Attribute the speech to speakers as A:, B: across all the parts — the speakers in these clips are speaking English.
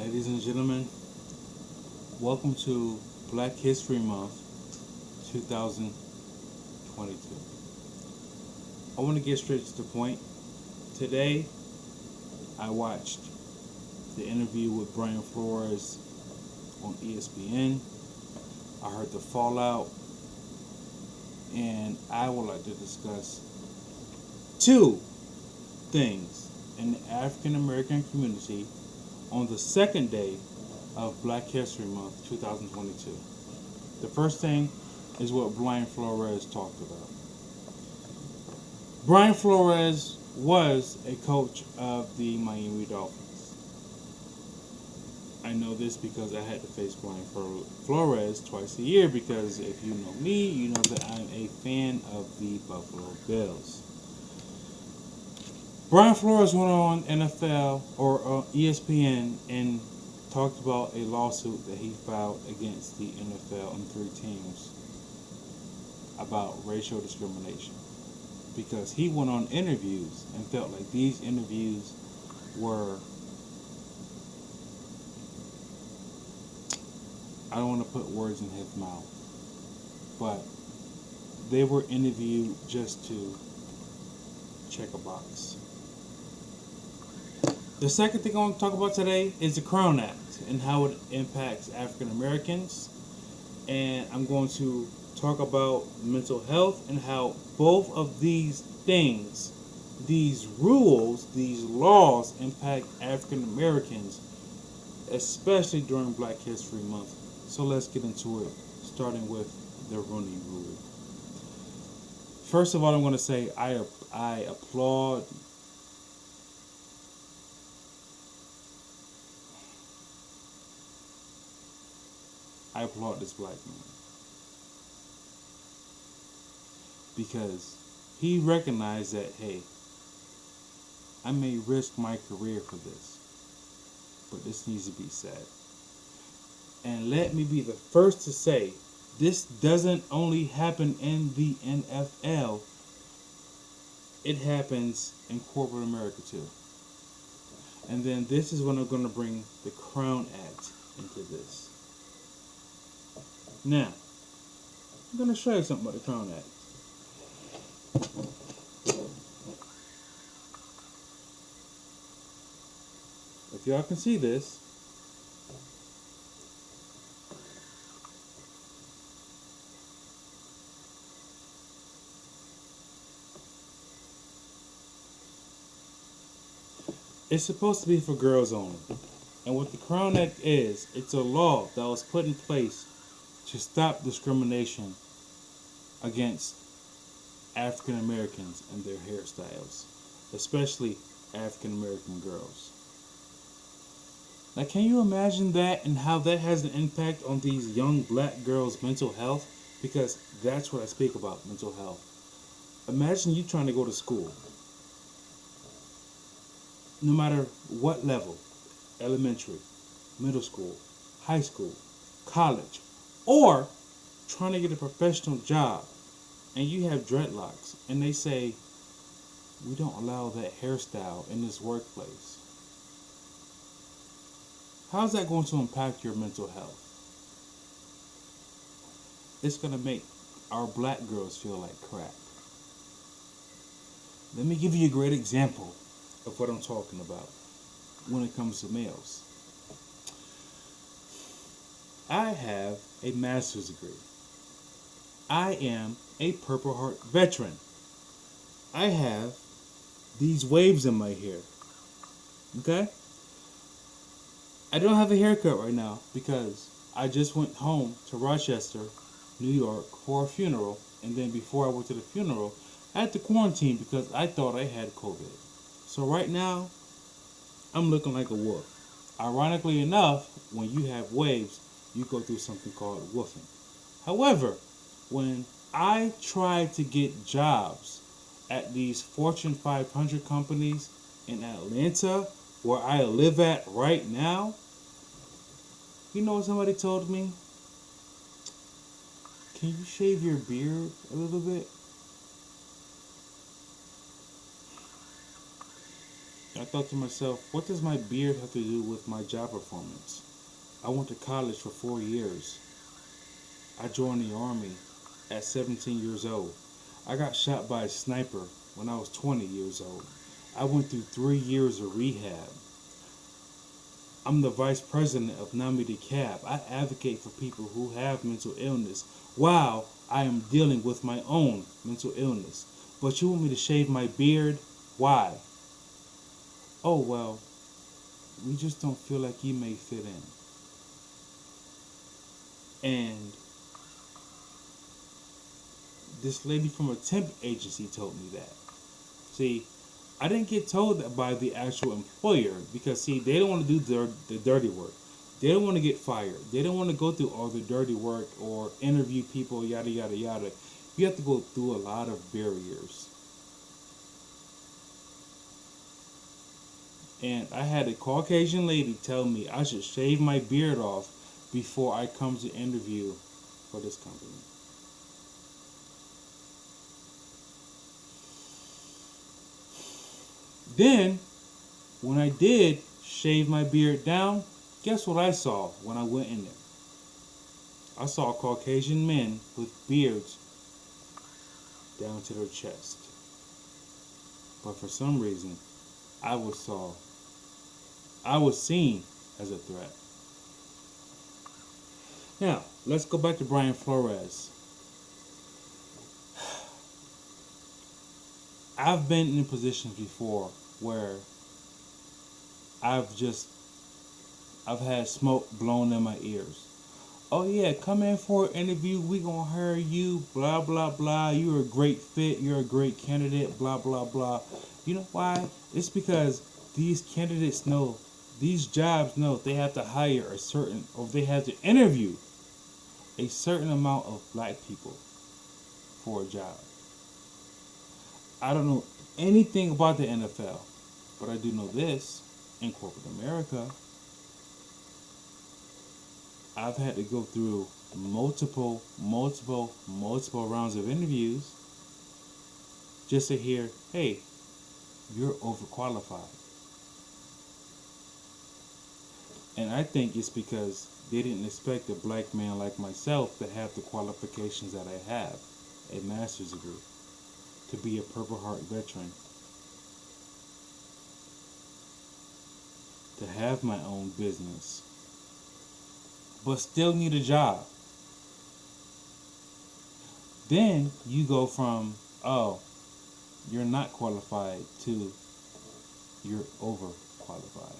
A: Ladies and gentlemen, welcome to Black History Month 2022. I want to get straight to the point. Today, I watched the interview with Brian Flores on ESPN. I heard the fallout, and I would like to discuss two things in the African American community on the second day of Black History Month 2022. The first thing is what Brian Flores talked about. Brian Flores was a coach of the Miami Dolphins. I know this because I had to face Brian Flores twice a year because if you know me, you know that I'm a fan of the Buffalo Bills. Brian Flores went on NFL or ESPN and talked about a lawsuit that he filed against the NFL and three teams about racial discrimination because he went on interviews and felt like these interviews were, I don't want to put words in his mouth, but they were interviewed just to check a box. The second thing I want to talk about today is the Crown Act and how it impacts African Americans. And I'm going to talk about mental health and how both of these things, these rules, these laws impact African Americans, especially during Black History Month. So let's get into it, starting with the Rooney Rule. First of all, I'm going to say I applaud this black man because he recognized that, hey, I may risk my career for this, but this needs to be said. And let me be the first to say, this doesn't only happen in the NFL, it happens in corporate America too. And then this is when I'm going to bring the Crown Act into this. Now, I'm going to show you something about the Crown Act. If y'all can see this, it's supposed to be for girls only. And what the Crown Act is, it's a law that was put in place to stop discrimination against African Americans and their hairstyles, especially African American girls. Now, can you imagine that and how that has an impact on these young black girls' mental health? Because that's what I speak about, mental health. Imagine you trying to go to school, no matter what level, elementary, middle school, high school, college, or trying to get a professional job, and you have dreadlocks, and they say, we don't allow that hairstyle in this workplace. How's that going to impact your mental health? It's going to make our black girls feel like crap. Let me give you a great example of what I'm talking about when it comes to males. I have a master's degree. I am a Purple Heart veteran. I have these waves in my hair. Okay? I don't have a haircut right now because I just went home to Rochester, New York for a funeral, and then before I went to the funeral, I had to quarantine because I thought I had COVID. So right now, I'm looking like a wolf. Ironically enough, when you have waves, you go through something called woofing. However, when I try to get jobs at these Fortune 500 companies in Atlanta, where I live at right now, you know what somebody told me? Can you shave your beard a little bit? I thought to myself, what does my beard have to do with my job performance? I went to college for 4 years. I joined the army at 17 years old. I got shot by a sniper when I was 20 years old. I went through 3 years of rehab. I'm the vice president of NAMI DeKalb. I advocate for people who have mental illness while I am dealing with my own mental illness. But you want me to shave my beard? Why? Oh, well, we just don't feel like you may fit in. And this lady from a temp agency told me that. See, I didn't get told that by the actual employer because, see, they don't want to do the dirty work. They don't want to get fired. They don't want to go through all the dirty work or interview people, yada, yada, yada. You have to go through a lot of barriers. And I had a Caucasian lady tell me I should shave my beard off before I come to interview for this company. Then, when I did shave my beard down, guess what I saw when I went in there? I saw Caucasian men with beards down to their chest. But for some reason, I was seen as a threat. Now, let's go back to Brian Flores. I've been in positions before where I've had smoke blown in my ears. Oh yeah, come in for an interview, we gonna hire you, blah blah blah, you're a great fit, you're a great candidate, blah blah blah. You know why? It's because these candidates know, these jobs know they have to hire they have to interview a certain amount of black people for a job. I don't know anything about the NFL, but I do know this. In corporate America, I've had to go through multiple rounds of interviews just to hear, hey, you're overqualified. And I think it's because they didn't expect a black man like myself to have the qualifications that I have, a master's degree, to be a Purple Heart veteran, to have my own business, but still need a job. Then you go from, oh, you're not qualified to you're overqualified.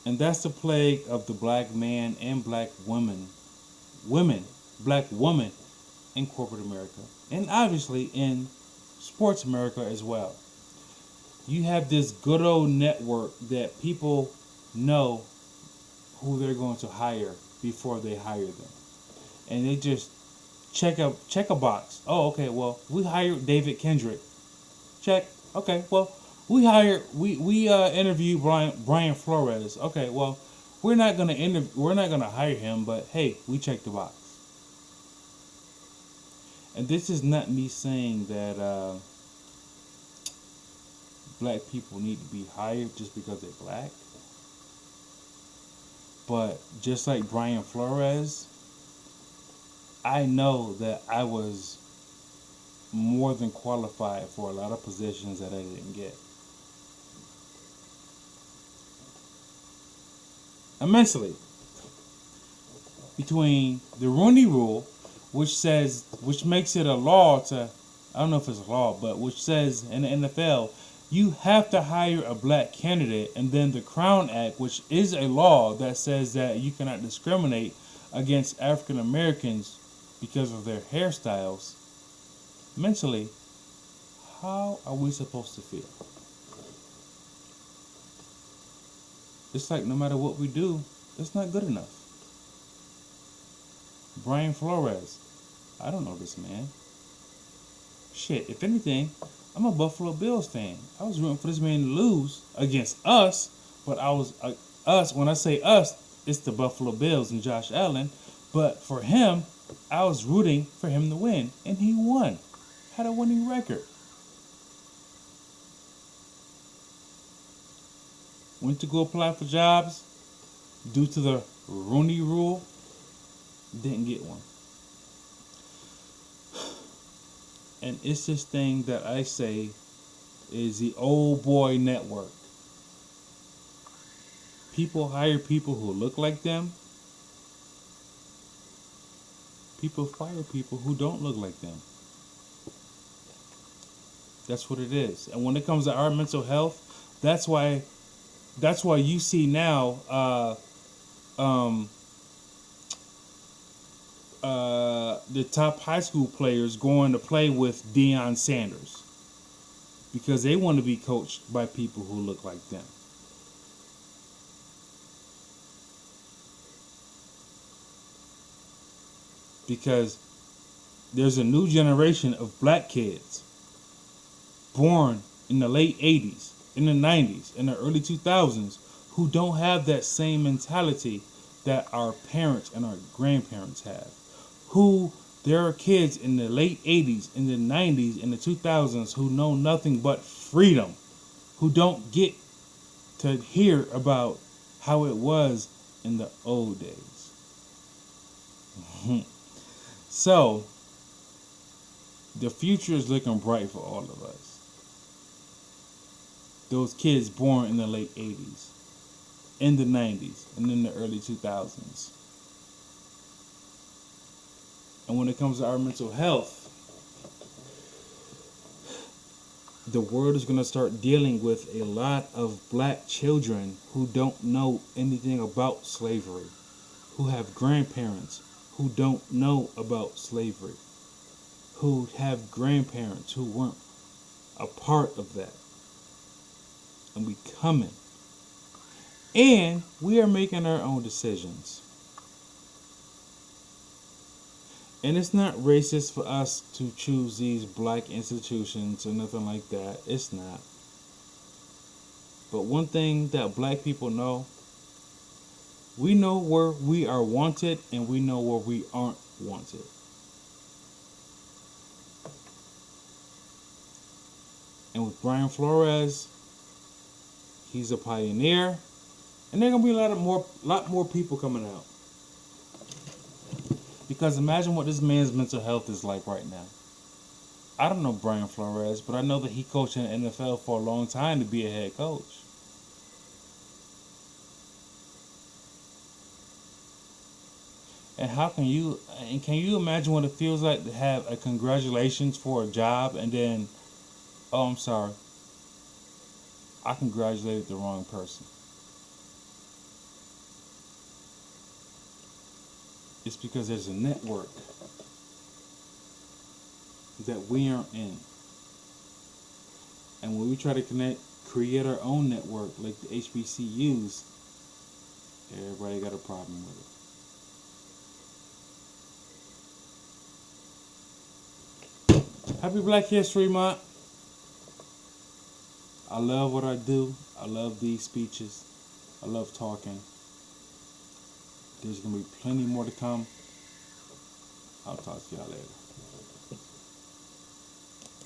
A: And that's the plague of the black man and black black woman in corporate America. And obviously in sports America as well. You have this good old network that people know who they're going to hire before they hire them. And they just check a box. Oh, okay, well, we hired David Kendrick. Check. Okay, well, we interviewed Brian Flores. Okay, well, we're not gonna hire him, but hey, we checked the box. And this is not me saying that black people need to be hired just because they're black. But just like Brian Flores, I know that I was more than qualified for a lot of positions that I didn't get. Immensely. Between the Rooney Rule, which makes it a law to, I don't know if it's a law, but which says in the NFL, you have to hire a black candidate, and then the Crown Act, which is a law that says that you cannot discriminate against African Americans because of their hairstyles. Mentally, how are we supposed to feel? It's like no matter what we do, it's not good enough. Brian Flores, I don't know this man. Shit, if anything, I'm a Buffalo Bills fan. I was rooting for this man to lose against us, but I was us. When I say us, it's the Buffalo Bills and Josh Allen. But for him, I was rooting for him to win, and he won. Had a winning record. Went to go apply for jobs due to the Rooney rule. Didn't get one. And it's this thing that I say is the old boy network. People hire people who look like them. People fire people who don't look like them. That's what it is. And when it comes to our mental health, that's why you see now the top high school players going to play with Deion Sanders because they want to be coached by people who look like them. Because there's a new generation of black kids born in the late 80s, in the 90s, in the early 2000s who don't have that same mentality that our parents and our grandparents have. There are kids in the late 80s, in the 90s, in the 2000s who know nothing but freedom, who don't get to hear about how it was in the old days. So, the future is looking bright for all of us. Those kids born in the late 80s, in the 90s, and in the early 2000s. And when it comes to our mental health, the world is going to start dealing with a lot of black children who don't know anything about slavery, who have grandparents who don't know about slavery, who have grandparents who weren't a part of that. And we coming. And we are making our own decisions. And it's not racist for us to choose these black institutions or nothing like that. It's not. But one thing that black people know, we know where we are wanted and we know where we aren't wanted. And with Brian Flores, he's a pioneer. And there are going to be a lot more people coming out. Because imagine what this man's mental health is like right now. I don't know Brian Flores, but I know that he coached in the NFL for a long time to be a head coach. And can you imagine what it feels like to have a congratulations for a job and then, oh, I'm sorry, I congratulated the wrong person. It's because there's a network that we aren't in. And when we try to create our own network like the HBCUs, everybody got a problem with it. Happy Black History Month. I love what I do. I love these speeches. I love talking. There's going to be plenty more to come. I'll talk to y'all later.